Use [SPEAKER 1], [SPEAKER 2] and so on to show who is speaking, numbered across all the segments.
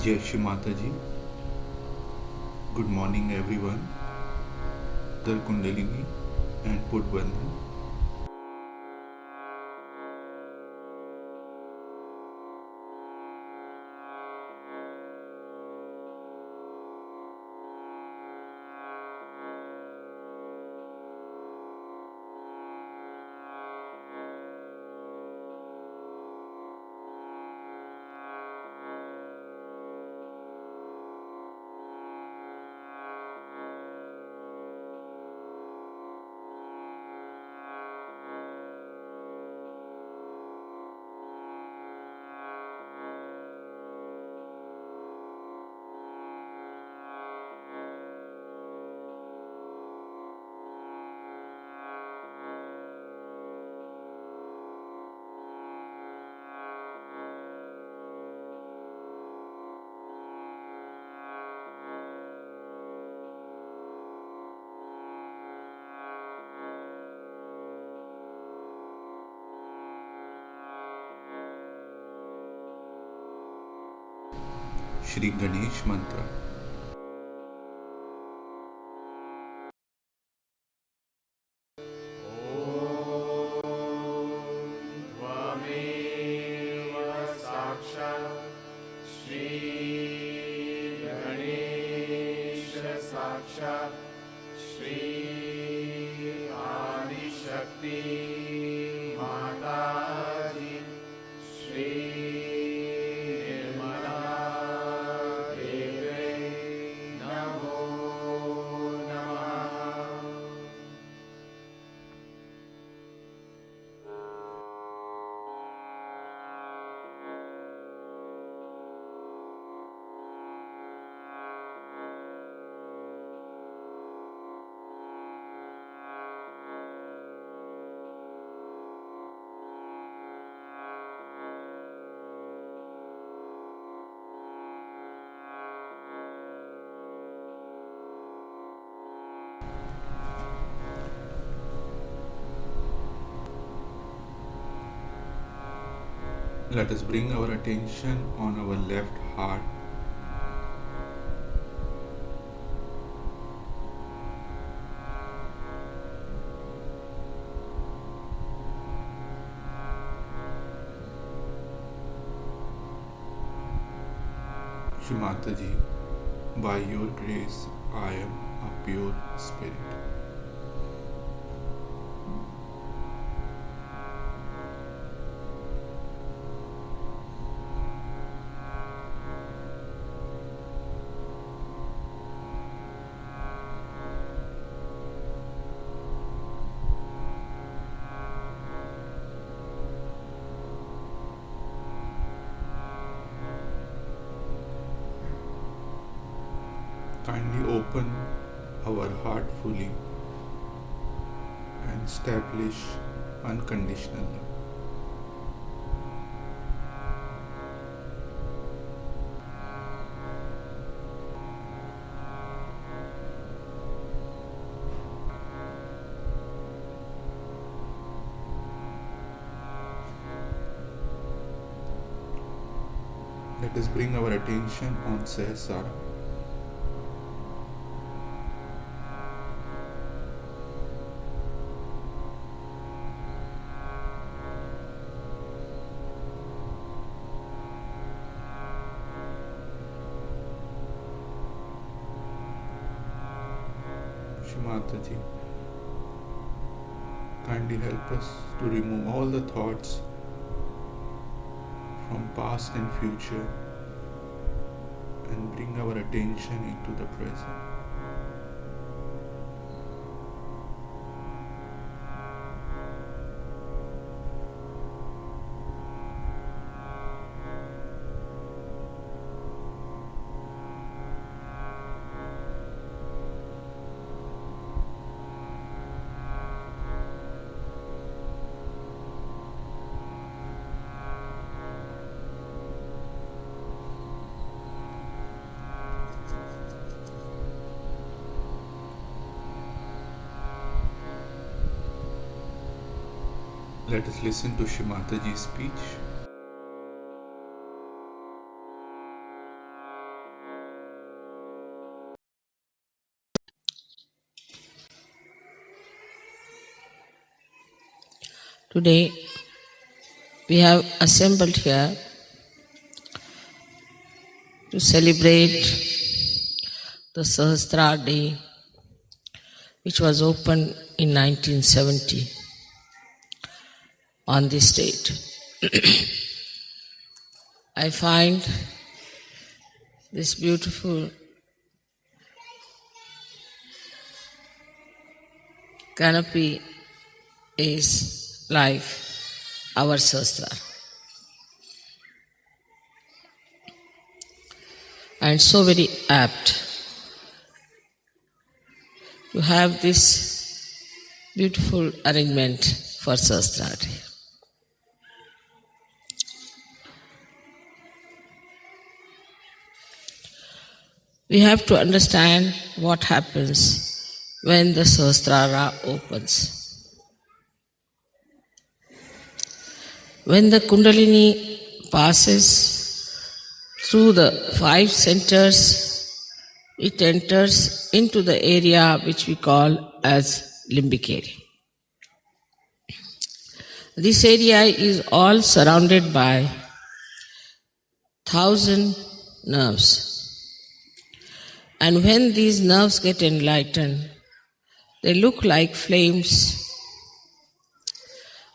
[SPEAKER 1] Jai Shri Mataji. Good morning everyone. Dal Kundalini and Put Bandhan. Shri Ganesh Mantra. Let us bring our attention on our left heart. Shri Mataji, by your grace, I am a pure spirit. Kindly open our heart fully and establish unconditional love. Let us bring our attention on Sahasrara. Shri Mataji, kindly help us to remove all the thoughts from past and future and bring our attention into the present. Let us listen to Shri Mataji's speech.
[SPEAKER 2] Today we have assembled here to celebrate the Sahasrara Day, which was opened in 1970 on this date. I find this beautiful canopy is like our Sahasrara. And so very apt to have this beautiful arrangement for Sahasrara Day. We have to understand what happens when the Sahasrara opens. When the Kundalini passes through the 5 centers, it enters into the area which we call as limbic area. This area is all surrounded by 1,000 nerves. And when these nerves get enlightened, they look like flames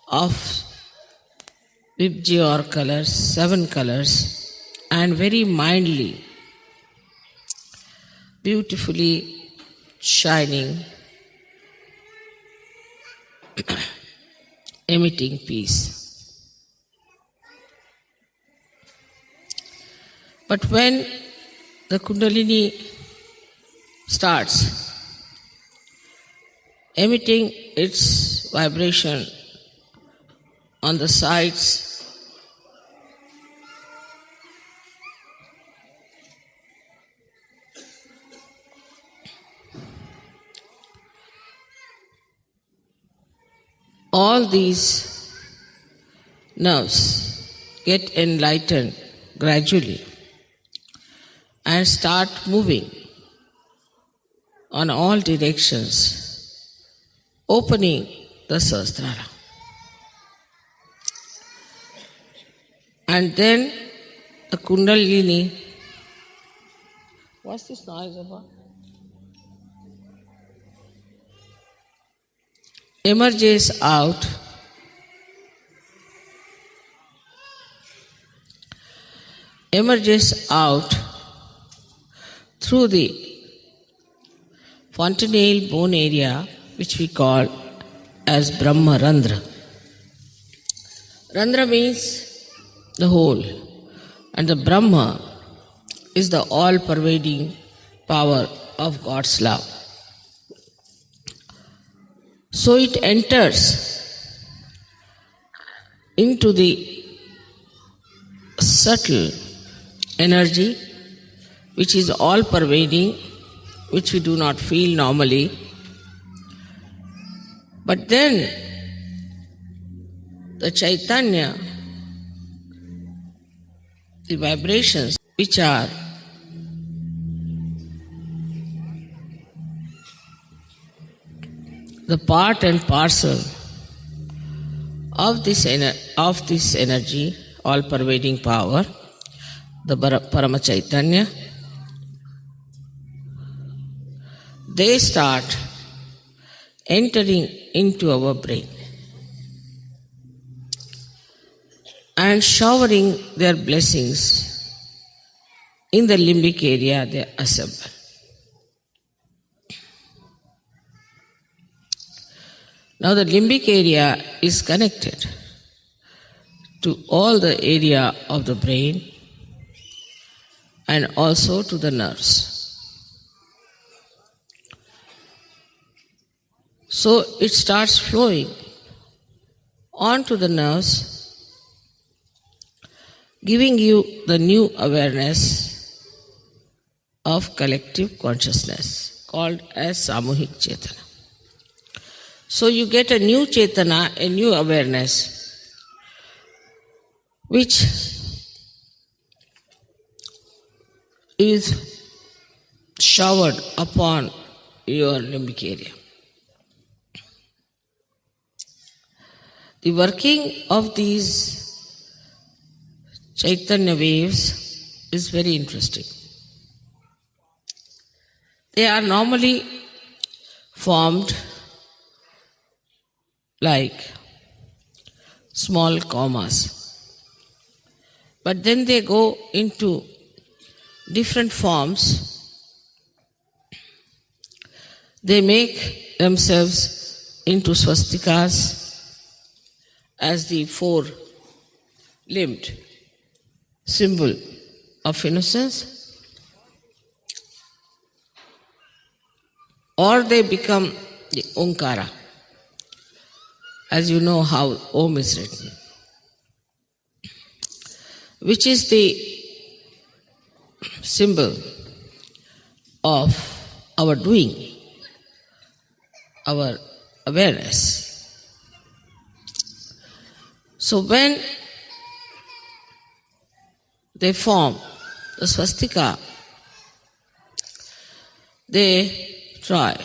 [SPEAKER 2] of Vibgyor colors, 7 colors, and very mildly, beautifully shining, emitting peace. But when the Kundalini starts emitting its vibration on the sides, all these nerves get enlightened gradually and start moving on all directions, opening the Sahasrara. And then the Kundalini, what's this noise about? Emerges out through the fontanelle bone area, which we call as Brahma Randhra. Randhra means the whole, and the Brahma is the all-pervading power of God's love. So it enters into the subtle energy which is all-pervading, which we do not feel normally. But then the Chaitanya, the vibrations which are the part and parcel of this energy, all-pervading power, the Parama Chaitanya, they start entering into our brain and showering their blessings in the limbic area they assemble. Now the limbic area is connected to all the area of the brain and also to the nerves. So it starts flowing onto the nerves, giving you the new awareness of collective consciousness called as Samuhik Chetana. So you get a new Chetana, a new awareness, which is showered upon your limbic area. The working of these Chaitanya waves is very interesting. They are normally formed like small commas, but then they go into different forms. They make themselves into swastikas as the four-limbed symbol of innocence, or they become the Omkara, as you know how Om is written, which is the symbol of our doing, our awareness. So when they form the swastika, they try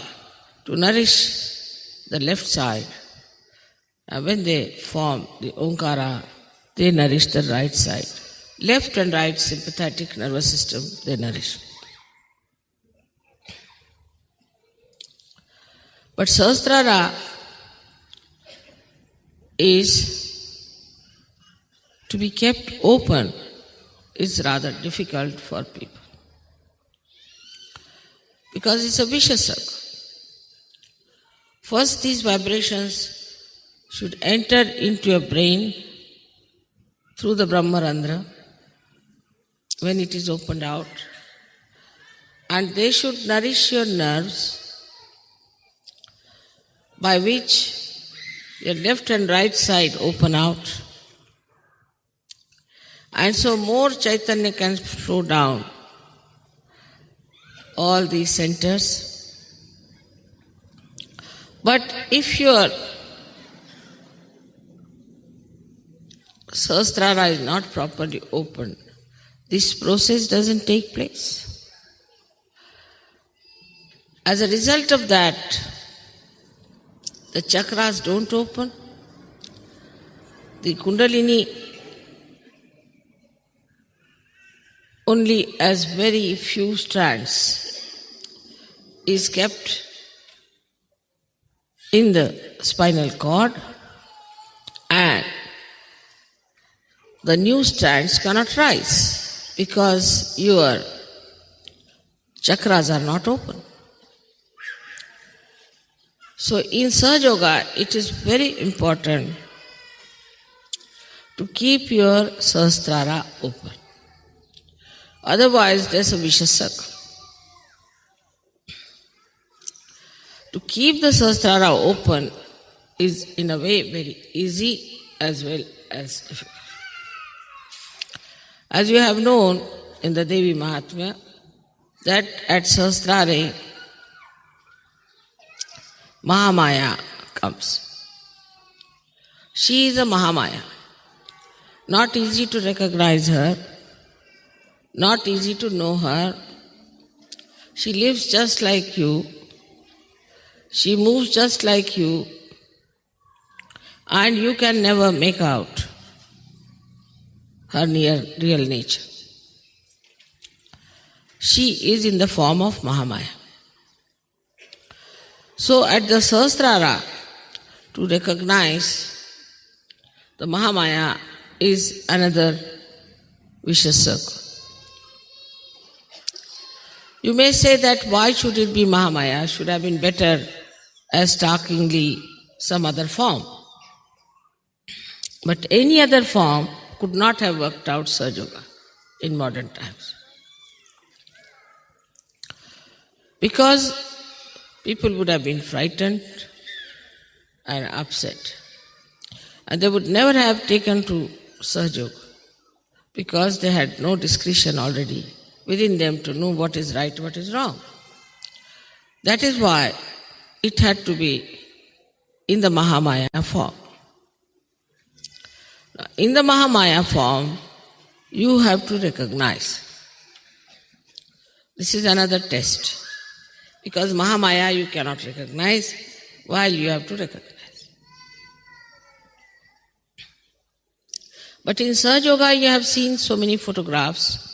[SPEAKER 2] to nourish the left side, and when they form the Omkara, they nourish the right side. Left and right sympathetic nervous system, they nourish. But Sahasrara is to be kept open is rather difficult for people, because it's a vicious circle. First, these vibrations should enter into your brain through the Brahma Randhra when it is opened out, and they should nourish your nerves, by which your left and right side open out, and so more Chaitanya can flow down all these centers. But if your Sahasrara is not properly opened, this process doesn't take place. As a result of that, the chakras don't open, the Kundalini only as very few strands is kept in the spinal cord, and the new strands cannot rise because your chakras are not open. So in Sahaja Yoga, it is very important to keep your Sahasrara open. Otherwise, there's a vicious circle. To keep the Sahasrara open is in a way very easy as well as difficult. As you have known in the Devi Mahatmya, that at Sahasrara, Mahamaya comes. She is a Mahamaya. Not easy to recognize her, not easy to know her. She lives just like you. She moves just like you. And you can never make out her real nature. She is in the form of Mahamaya. So at the Sahasrara, to recognize the Mahamaya is another vicious circle. You may say that why should it be Mahamaya? Should have been better as starkingly some other form. But any other form could not have worked out Sahaja Yoga in modern times. Because people would have been frightened and upset. And they would never have taken to Sahaja Yoga because they had no discretion already within them to know what is right, what is wrong. That is why it had to be in the Mahamaya form. Now, in the Mahamaya form, you have to recognize. This is another test. Because Mahamaya you cannot recognize, while you have to recognize. But in Sahaja Yoga you have seen so many photographs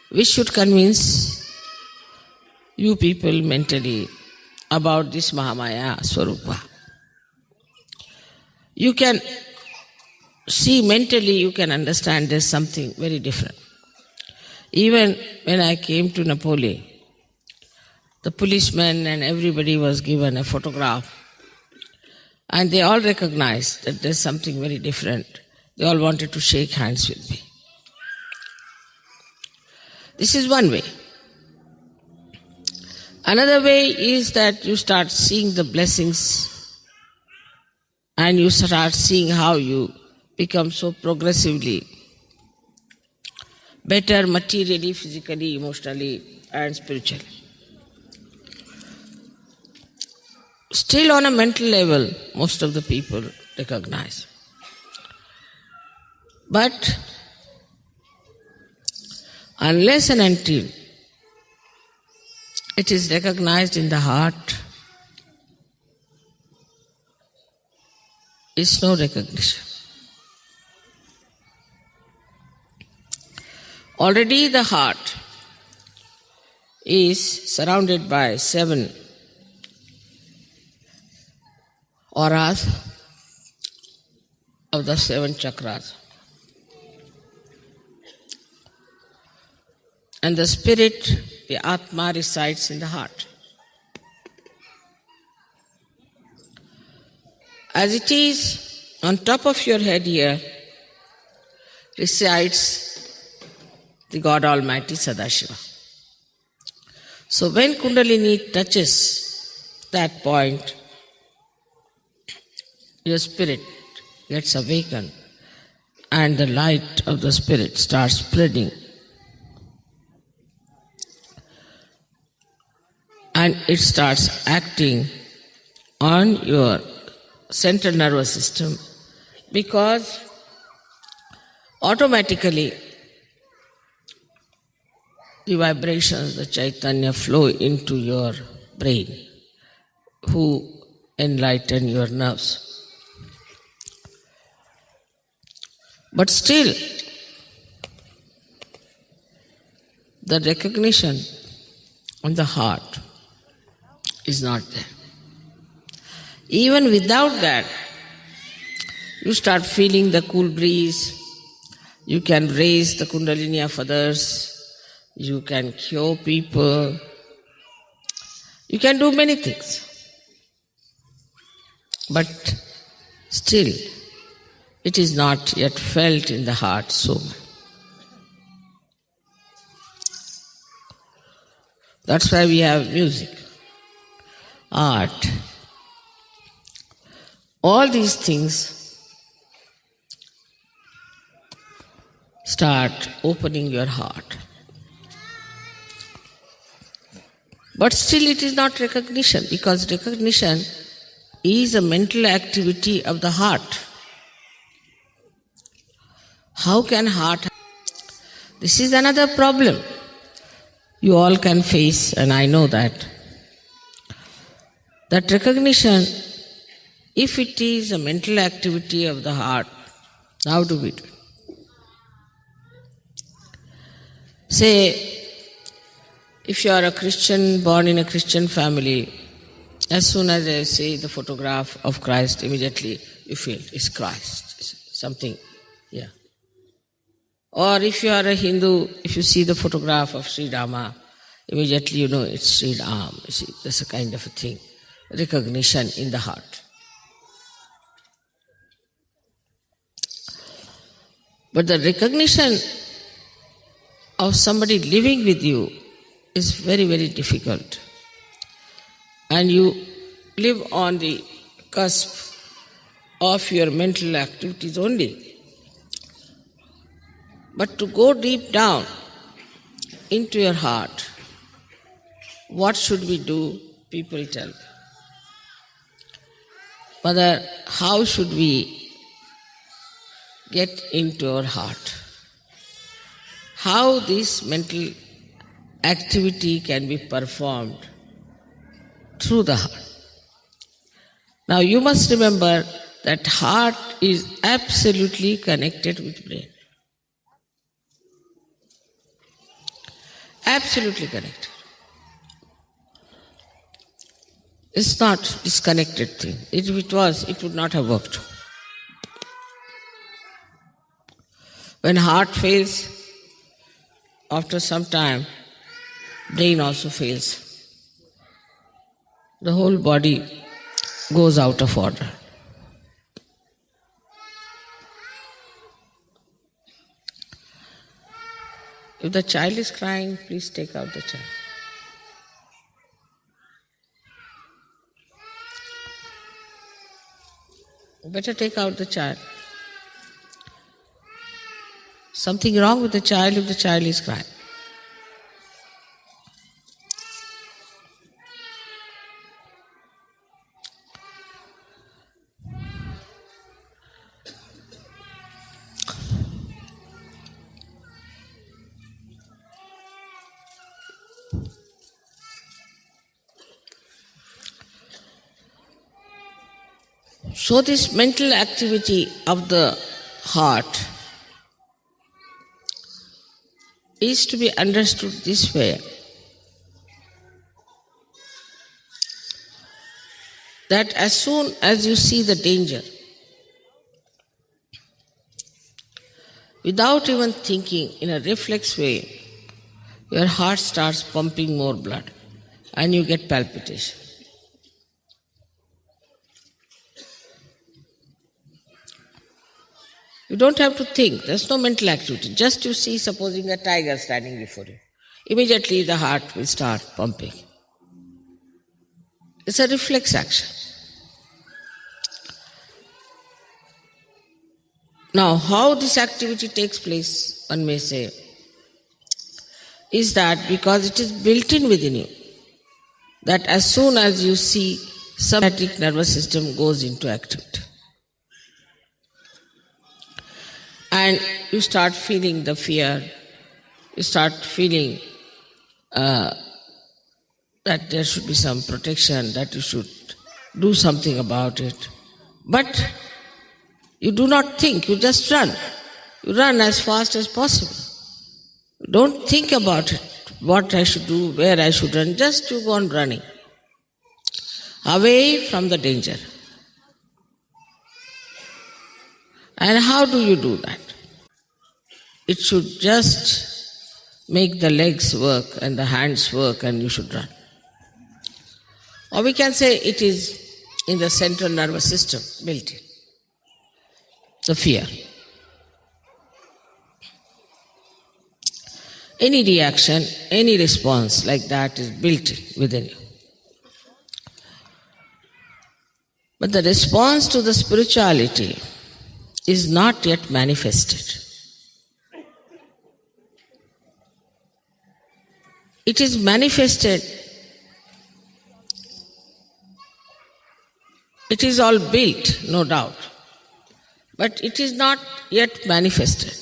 [SPEAKER 2] which should convince you people mentally about this Mahamaya Swarupa. You can see mentally, you can understand there's something very different. Even when I came to Napoli, the policemen and everybody was given a photograph, and they all recognized that there's something very different. They all wanted to shake hands with me. This is one way. Another way is that you start seeing the blessings and you start seeing how you become so progressively better materially, physically, emotionally, and spiritually. Still on a mental level, most of the people recognize. But unless and until it is recognized in the heart, it's no recognition. Already the heart is surrounded by 7 auras of the 7 chakras. And the spirit, the Atma, resides in the heart. As it is, on top of your head here resides the God Almighty Sadashiva. So when Kundalini touches that point, your spirit gets awakened and the light of the spirit starts spreading. And it starts acting on your central nervous system, Because automatically the vibrations, the Chaitanya flow into your brain, who enlighten your nerves. But still, the recognition on the heart is not there. Even without that, you start feeling the cool breeze, you can raise the kundalini of others, you can cure people, you can do many things. But still, it is not yet felt in the heart so much. That's why we have music, art. All these things start opening your heart. But still it is not recognition, because recognition is a mental activity of the heart. How can heart? This is another problem you all can face, and I know that. That recognition, if it is a mental activity of the heart, how do we do it? Say, if you are a Christian, born in a Christian family, as soon as I see the photograph of Christ, immediately you feel it's Christ, it's something, yeah. Or if you are a Hindu, if you see the photograph of Sri Rama, immediately you know it's Sri Ram. You see, that's a kind of a thing, recognition in the heart. But the recognition of somebody living with you is very, very difficult. And you live on the cusp of your mental activities only. But to go deep down into your heart, what should we do? People tell me. Mother, how should we get into our heart? How this mental activity can be performed through the heart. Now you must remember that heart is absolutely connected with brain. Absolutely connected. It's not disconnected thing. If it was, it would not have worked. When heart fails, after some time, brain also fails. The whole body goes out of order. If the child is crying, please take out the child. Better take out the child. Something wrong with the child if the child is crying. So this mental activity of the heart is to be understood this way, that as soon as you see the danger, without even thinking, in a reflex way, your heart starts pumping more blood and you get palpitation. You don't have to think, there's no mental activity. Just you see, supposing a tiger standing before you. Immediately the heart will start pumping. It's a reflex action. Now, how this activity takes place, one may say, is that because it is built in within you, that as soon as you see, sympathetic nervous system goes into activity. and you start feeling the fear, you start feeling that there should be some protection, that you should do something about it. But you do not think, you just run. You run as fast as possible. Don't think about it, what I should do, where I should run, just you go on running. Away from the danger. And how do you do that? It should just make the legs work and the hands work and you should run. Or we can say it is in the central nervous system built in. The fear. Any reaction, any response like that is built in within you. But the response to the spirituality is not yet manifested. It is manifested. It is all built, no doubt. But it is not yet manifested.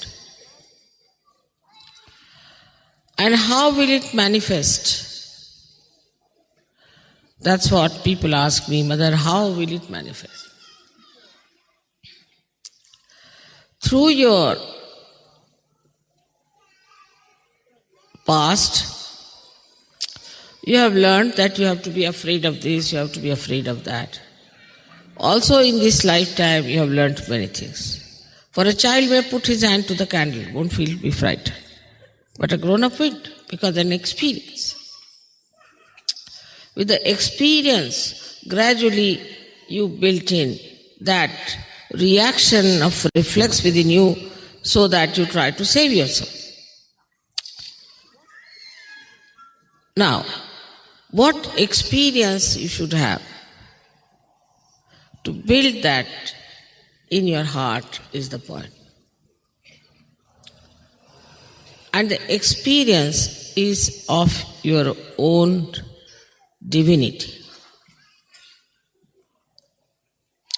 [SPEAKER 2] And how will it manifest? That's what people ask me, Mother, how will it manifest? Through your past, you have learned that you have to be afraid of this, you have to be afraid of that. Also in this lifetime, you have learned many things. For a child may put his hand to the candle, won't be frightened. But a grown-up will, because an experience. With the experience, gradually you built in that reaction of reflex within you so that you try to save yourself. Now, what experience you should have to build that in your heart is the point. And the experience is of your own divinity,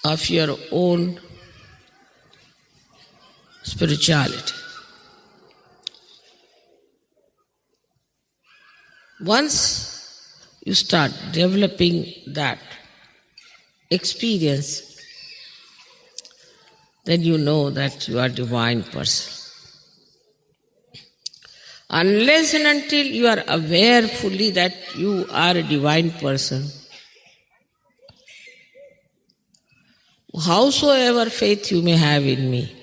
[SPEAKER 2] of your own spirituality. Once you start developing that experience, then you know that you are a divine person. Unless and until you are aware fully that you are a divine person, howsoever faith you may have in me,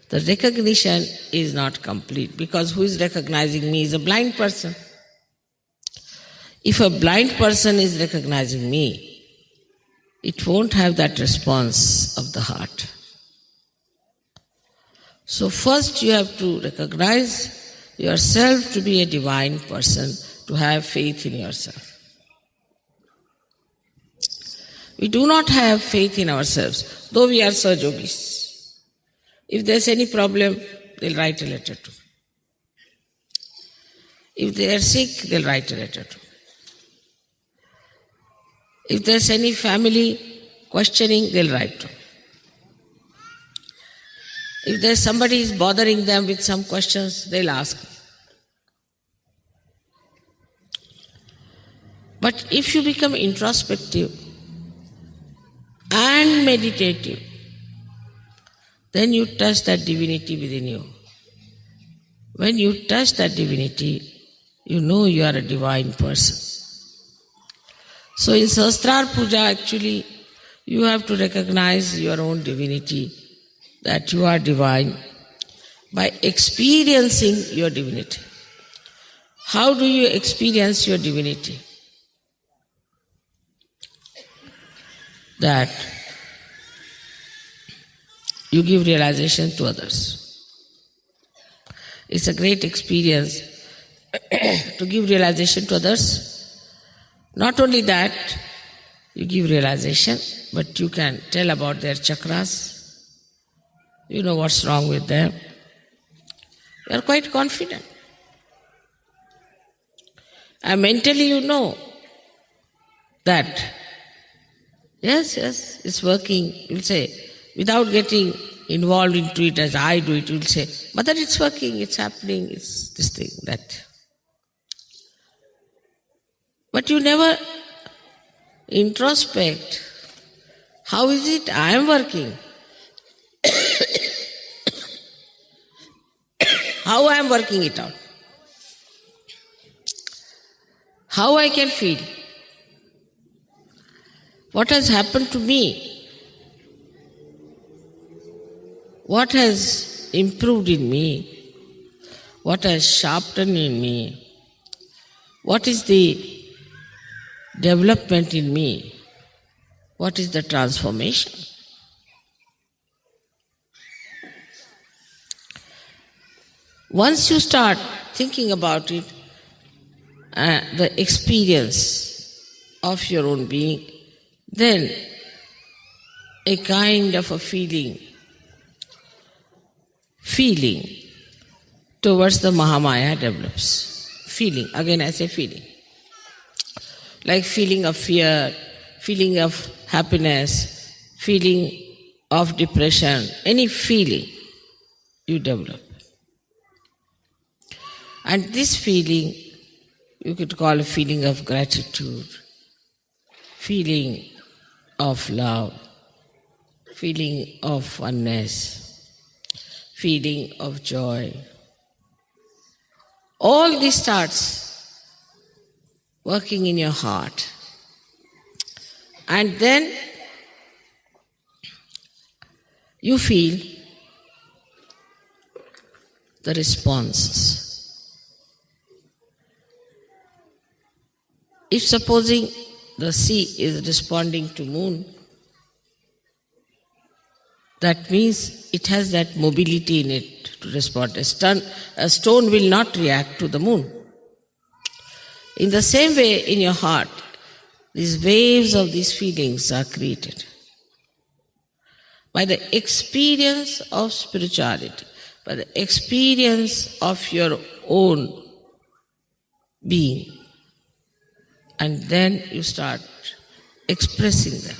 [SPEAKER 2] the recognition is not complete, because who is recognizing me is a blind person. If a blind person is recognizing me, it won't have that response of the heart. So first you have to recognize yourself to be a divine person, to have faith in yourself. We do not have faith in ourselves, though we are Sahajogis. If there's any problem, they'll write a letter to me. If they are sick, they'll write a letter to me. If there's any family questioning, they'll write to me. If there's somebody is bothering them with some questions, they'll ask me. But if you become introspective and meditative, then you touch that divinity within you. When you touch that divinity, you know you are a divine person. So in Sahasrara Puja, actually, you have to recognize your own divinity, that you are divine, by experiencing your divinity. How do you experience your divinity? That you give realization to others. It's a great experience to give realization to others. Not only that, you give realization, but you can tell about their chakras. You know what's wrong with them. You are quite confident. And mentally you know that, yes, it's working. You'll say, without getting involved into it as I do it, you'll say, Mother, it's working, it's happening, it's this thing, that. But you never introspect. How is it I am working? How I am working it out? How I can feel? What has happened to me? What has improved in me? What has sharpened in me? What is the development in me? What is the transformation? Once you start thinking about it, the experience of your own being, then a kind of a feeling towards the Mahamaya develops. Feeling, again I say feeling. Like feeling of fear, feeling of happiness, feeling of depression, any feeling you develop. And this feeling you could call a feeling of gratitude, feeling of love, feeling of oneness, feeling of joy. All this starts working in your heart. And then you feel the responses. If supposing the sea is responding to moon, that means it has that mobility in it to respond. A stone will not react to the moon. In the same way, in your heart, these waves of these feelings are created by the experience of spirituality, by the experience of your own being. And then you start expressing them.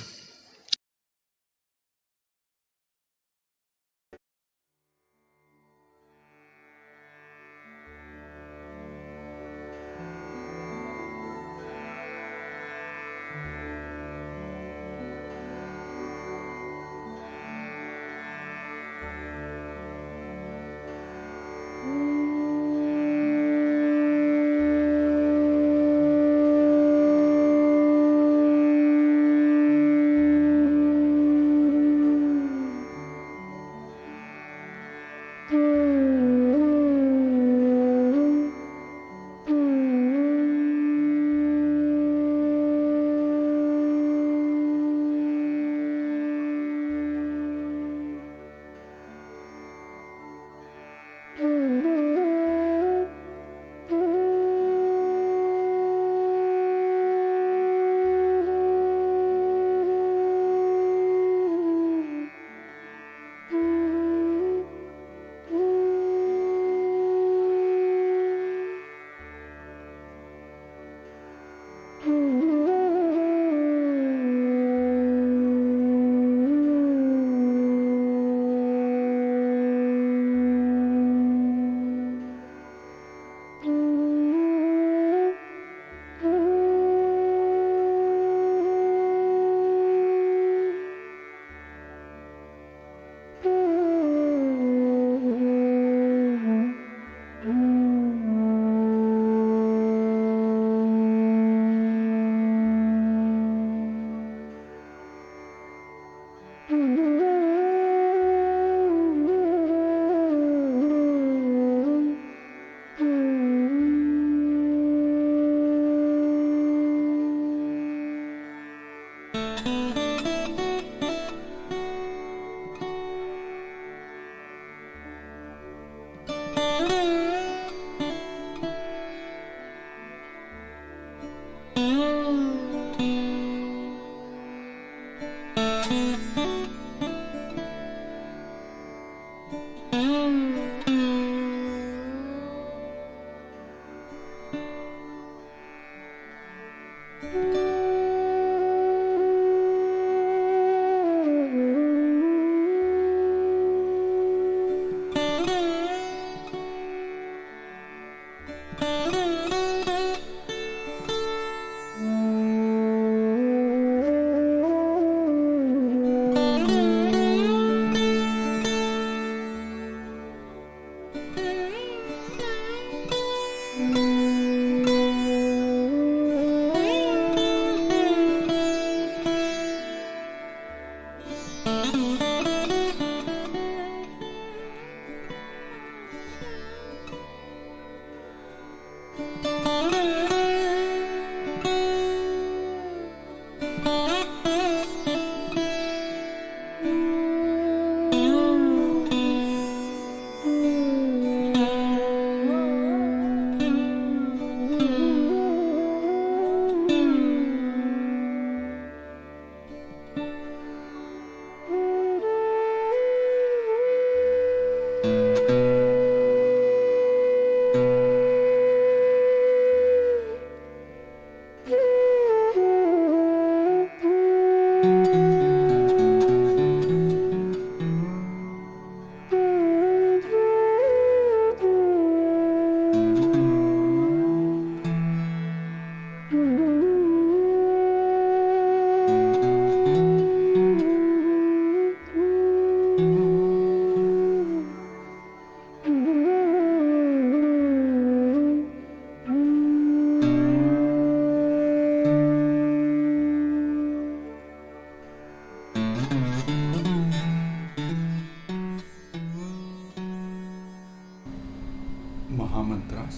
[SPEAKER 1] Mahamantras.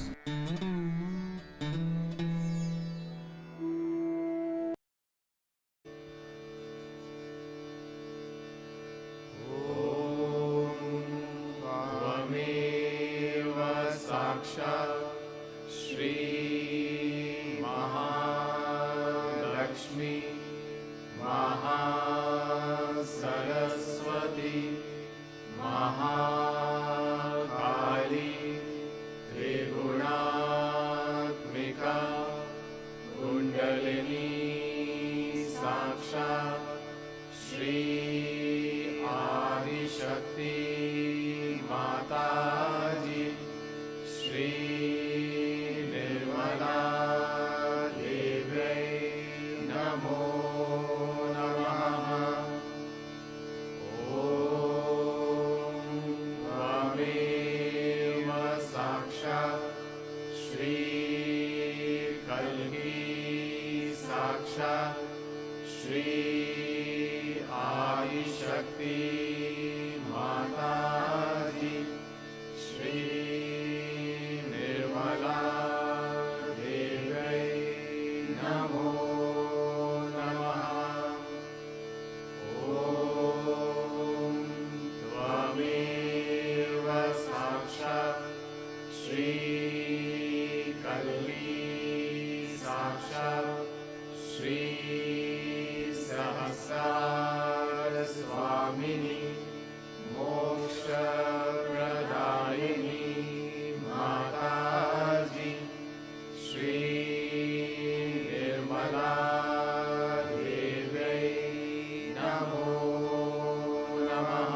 [SPEAKER 3] त्वमेव साक्षात् श्री महालक्ष्मी महासरस्वती महाकाली त्रिगुणात्मिका कुण्डलिनी साक्षात् श्री आदिशक्ति माताजी श्री निर्मला देव्यै नमो नमः। ॐ त्वमेव साक्षात् श्री कल्की साक्षात् श्री आदिशक्ति माताजी श्री निर्मला देव्यै नमो नमः। ॐ त्वमेव साक्षात् श्री कल्की साक्षात् श्री सहस्रार स्वामिनी मोक्षप्रदायिनी माताजी श्री निर्मला देव्यै नमो नमः।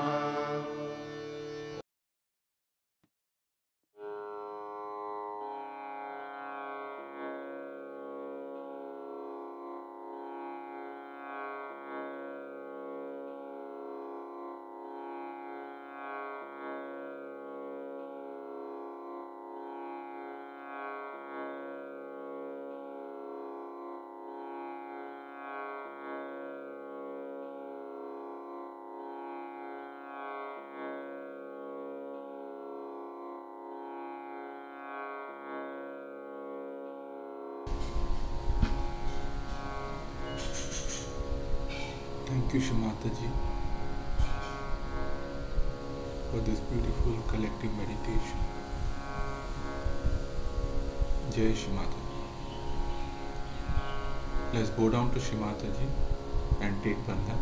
[SPEAKER 1] Thank you, Shimataji, for this beautiful collective meditation. Jai Shimataji. Let's bow down to Shimataji and take bandhan.